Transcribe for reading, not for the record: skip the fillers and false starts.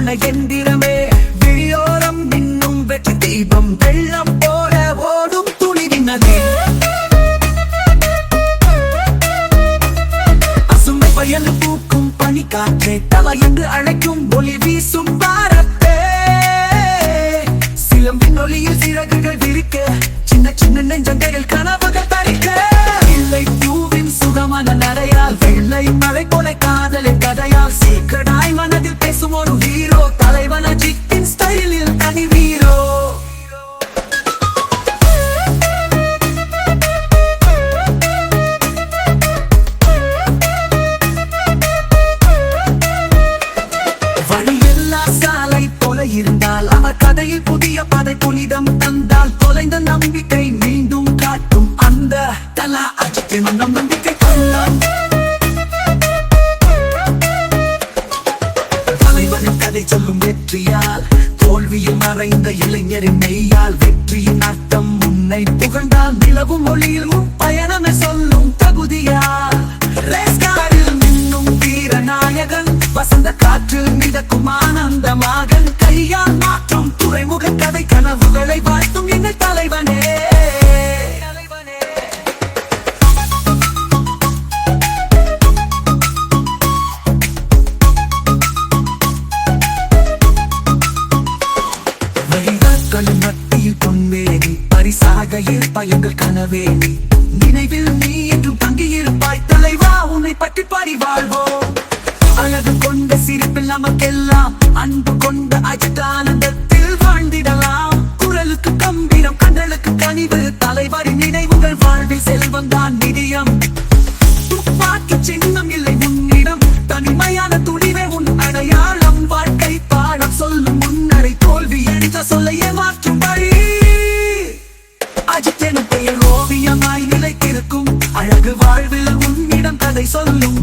சொன்ன எந்திரமே, விழியோரம் இன்னும் வெற்றி தீபம் வெள்ளம் போல ஓடும் துணிவின் நதி. பசுமை பயந்து பூக்கும் பனிக்காற்றே, தவ என்று அழைக்கும் ஒளி வீசும் பாரத்தே. சிலம்பின் ஒளியில் சிறகுகள் விரிக்க, சின்ன சின்ன நெஞ்சங்கள் கனவுகள் தரிக்க. இல்லை பூவின் சுகமான நடையால், வெள்ளை மலை போல காதலின் கதையால், சீக்கிரடாய் மனதில் பேசும் ஒரு ஹீரோ, தலைவன் அஜித்தின் ஸ்டைலில் தனி வீரோ. வழியெல்லா சாலை போல இருந்தால், அவர் கதையில் புதிய பதை புனிதம் தந்தால், தொலைந்த நம்பிக்கை மீண்டும் காட்டும் அந்த தலா அஜித்தின் நம்பிக்கை கொண்டான். தலைவனின் கதை சொல்லும் வெற்றியால், தோல்வியில் மறைந்த இளைஞரின் மெய்யால், வெற்றியின் அர்த்தம் உன்னை புகழ்ந்தால், நிலவும் ஒளியில் உன் பயணமே சொல்லும் தகுதியால். ரேஸ்காரில் நின்னும் வீரநாயகன், வசந்த காற்றில் மிதக்கும் ஆனந்த மகன், கையால் மாற்றும் துறைமுக கதை, கனவுகளை வாழ்த்தும் எங்கள் தலைவனே. மத்தியில் பொன்மேனி, பரிசாக இருப்பாய் எங்கள் கனவேணி, நினைவில் நீ என்றும் தங்கியிருப்பாய் தலைவா, உன்னை பற்றி பாடி வாழ்வோம். அழகு கொண்ட சிரிப்பில் நமக்கெல்லாம், அன்பு கொண்ட அஜித் ஆனந்தத்தில் வாழ்ந்திடலாம். குரலுக்கு கம்பீரம், கண்களுக்கு கனிவு, தலைவரின் நினைவுகள் வாழ்வில் செல்வம் தான் நிதியம். துப்பாக்கி சின்னம் இல்லை உன்னிடம், தனிமையான துணிவே உன் அடையாளம். வாழ்க்கை பாடம் சொல்லும் முன்னரை, தோல்வி என்ற சொல்ல ஏமாற்றும் வழி. அஜித் எனும் பெயர் ஓவியமாய் நிலைத்திருக்கும், அழகு வாழ்வில் உன்னிடம் கதை சொல்லும்.